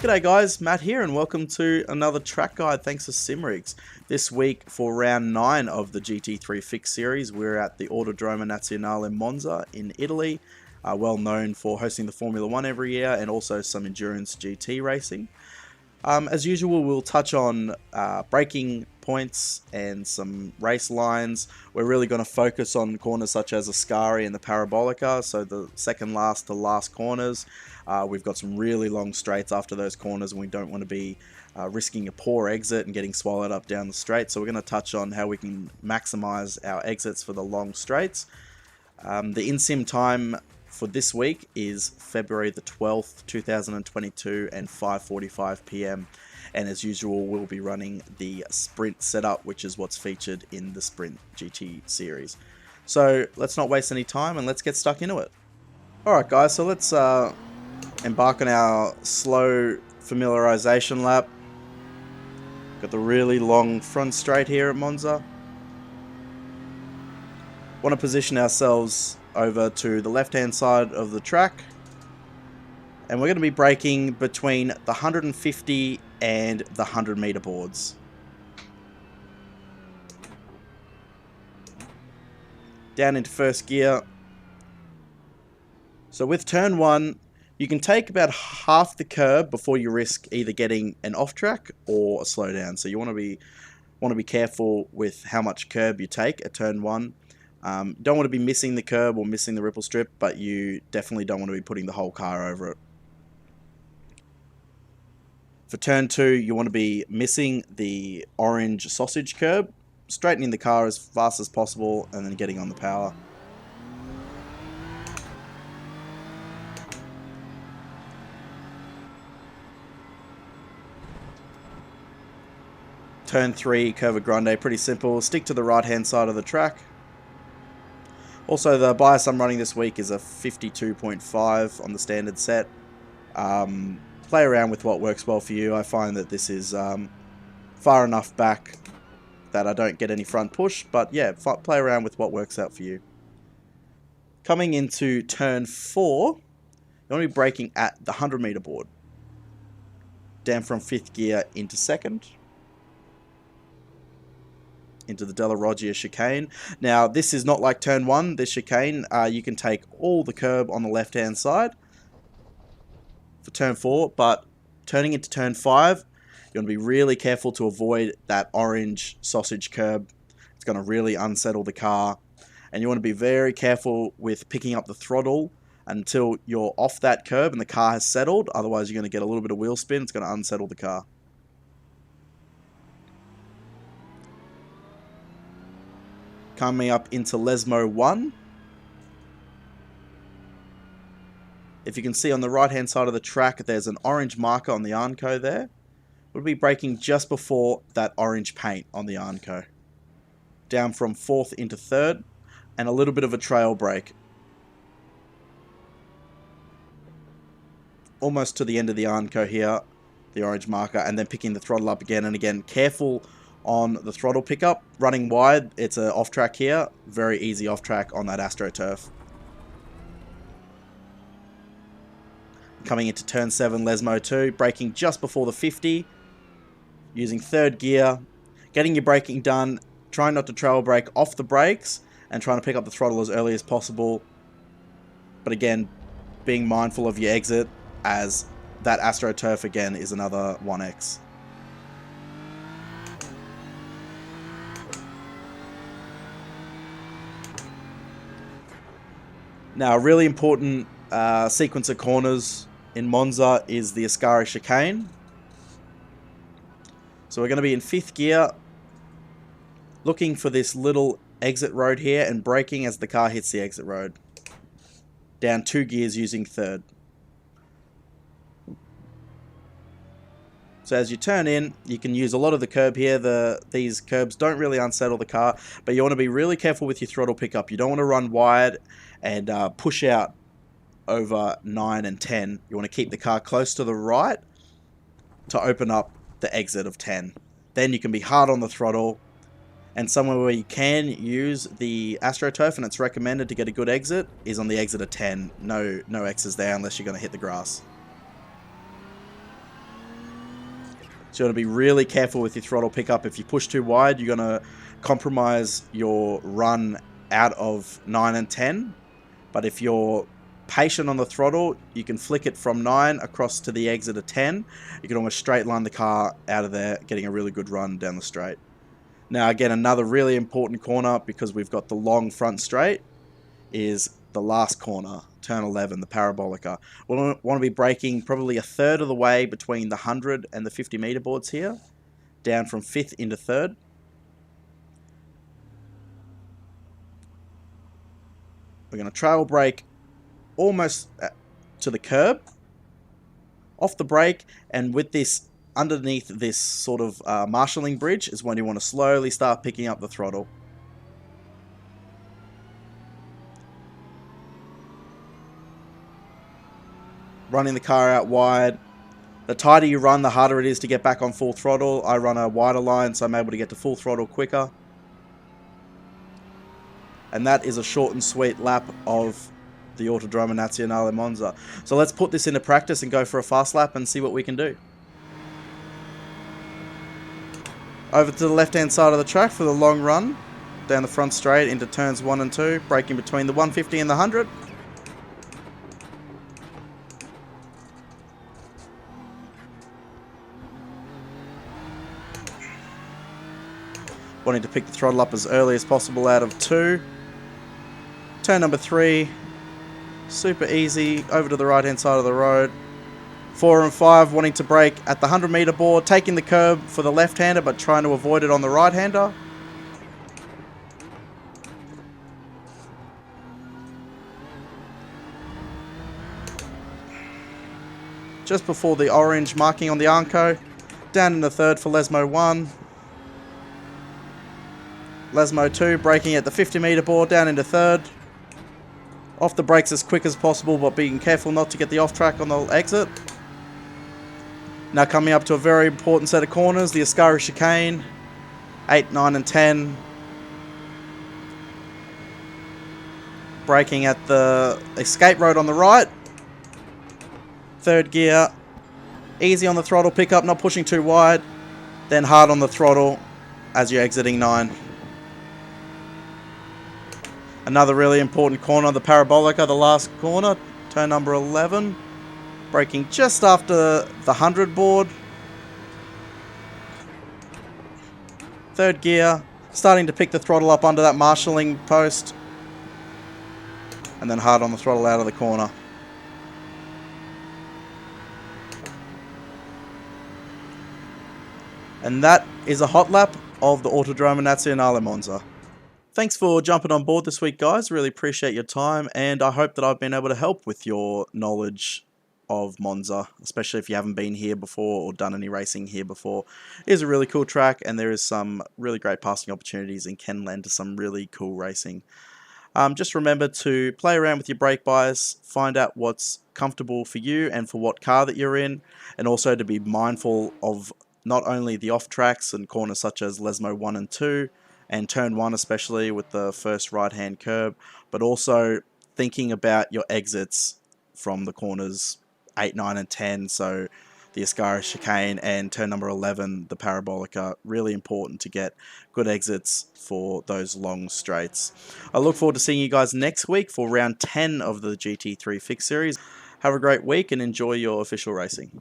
G'day guys, Matt here and welcome to another track guide thanks to SIMRIGS. This week for round 9 of the GT3 Fixed series, we're at the Autodromo Nazionale in Monza in Italy, well known for hosting the Formula 1 every year and also some endurance GT racing. As usual, we'll touch on braking points and some race lines. We're really going to focus on corners such as Ascari and the Parabolica, so the second last to last corners. We've got some really long straights after those corners and we don't want to be risking a poor exit and getting swallowed up down the straight. So we're going to touch on how we can maximize our exits for the long straights. The in-sim time for this week is February the 12th, 2022 and 5:45 PM. And as usual, we'll be running the sprint setup, which is what's featured in the Sprint GT series. So let's not waste any time and let's get stuck into it. Alright guys, so let's embark on our slow familiarization lap. Got the really long front straight here at Monza. Want to position ourselves over to the left hand side of the track, and we're going to be braking between the 150 and the 100 meter boards. Down into first gear. So with turn 1, you can take about half the curb before you risk either getting an off track or a slowdown. So you want to be careful with how much curb you take at turn 1. Don't want to be missing the curb or missing the ripple strip, but you definitely don't want to be putting the whole car over it. For turn 2, you want to be missing the orange sausage curb, straightening the car as fast as possible, and then getting on the power. Turn 3, Curva Grande, pretty simple. Stick to the right hand side of the track. Also, the bias I'm running this week is a 52.5 on the standard set. Play around with what works well for you. I find that this is far enough back that I don't get any front push, but yeah, play around with what works out for you. Coming into turn 4, you want to be braking at the 100 meter board. Down from 5th gear into 2nd. Into the Della Roggia chicane. Now, this is not like turn 1, this chicane. You can take all the curb on the left hand side for turn 4, but turning into turn 5, you want to be really careful to avoid that orange sausage curb. It's going to really unsettle the car, and you want to be very careful with picking up the throttle until you're off that curb and the car has settled. Otherwise, you're going to get a little bit of wheel spin. It's going to unsettle the car. Coming up into Lesmo 1. If you can see on the right hand side of the track, there's an orange marker on the Arnco there. We'll be braking just before that orange paint on the Arnco. Down from 4th into 3rd, and a little bit of a trail brake. Almost to the end of the Arnco here, the orange marker, and then picking the throttle up again and again. Careful on the throttle pickup, running wide. It's an off track here, very easy off track on that AstroTurf. Coming into turn 7, Lesmo 2, braking just before the 50, using 3rd gear, getting your braking done, trying not to trail brake off the brakes, and trying to pick up the throttle as early as possible. But again, being mindful of your exit, as that AstroTurf again is another 1x. Now, a really important sequence of corners in Monza is the Ascari chicane. So we're going to be in 5th gear, looking for this little exit road here and braking as the car hits the exit road. Down 2 gears using 3rd. So as you turn in, you can use a lot of the curb here. These curbs don't really unsettle the car, but you want to be really careful with your throttle pickup. You don't want to run wide and push out over 9 and 10. You want to keep the car close to the right to open up the exit of 10. Then you can be hard on the throttle, and somewhere where you can use the AstroTurf and it's recommended to get a good exit is on the exit of 10. No X's there unless you're going to hit the grass. So you want to be really careful with your throttle pickup. If you push too wide, you're going to compromise your run out of 9 and 10. But if you're patient on the throttle, you can flick it from 9 across to the exit of 10. You can almost straight line the car out of there, getting a really good run down the straight. Now again, another really important corner, because we've got the long front straight, is the last corner, turn 11, the parabolica. We'll want to be braking probably a third of the way between the 100 and the 50 meter boards here, down from 5th into 3rd. We're going to trail brake almost to the curb, off the brake, and with this underneath this sort of marshalling bridge is when you want to slowly start picking up the throttle. Running the car out wide. The tighter you run, the harder it is to get back on full throttle. I run a wider line, so I'm able to get to full throttle quicker. And that is a short and sweet lap of the Autodromo Nazionale Monza. So let's put this into practice and go for a fast lap and see what we can do. Over to the left-hand side of the track for the long run. Down the front straight into turns 1 and 2. Braking between the 150 and the 100. Wanting to pick the throttle up as early as possible out of 2. Turn number 3. Super easy. Over to the right-hand side of the road. 4 and 5 wanting to brake at the 100 meter board. Taking the curb for the left-hander, but trying to avoid it on the right-hander. Just before the orange marking on the Armco. Down in the 3rd for Lesmo 1. Lesmo 2, braking at the 50 meter board, down into 3rd. Off the brakes as quick as possible, but being careful not to get the off track on the exit. Now coming up to a very important set of corners, the Ascari chicane, 8, 9 and 10. Braking at the escape road on the right. 3rd gear, easy on the throttle pickup, not pushing too wide. Then hard on the throttle as you're exiting 9. Another really important corner, the parabolica, the last corner, turn number 11. Braking just after the 100 board. 3rd gear, starting to pick the throttle up under that marshalling post. And then hard on the throttle out of the corner. And that is a hot lap of the Autodromo Nazionale Monza. Thanks for jumping on board this week, guys. Really appreciate your time, and I hope that I've been able to help with your knowledge of Monza, especially if you haven't been here before or done any racing here before. It is a really cool track, and there is some really great passing opportunities and can lend to some really cool racing. Just remember to play around with your brake bias, find out what's comfortable for you and for what car that you're in, and also to be mindful of not only the off tracks and corners such as Lesmo 1 and 2, and turn 1 especially with the first right hand curb, but also thinking about your exits from the corners 8, 9 and 10, so the Ascari chicane and turn number 11, the parabolica. Really important to get good exits for those long straights. I look forward to seeing you guys next week for round 10 of the GT3 Fixed series. Have a great week and enjoy your official racing.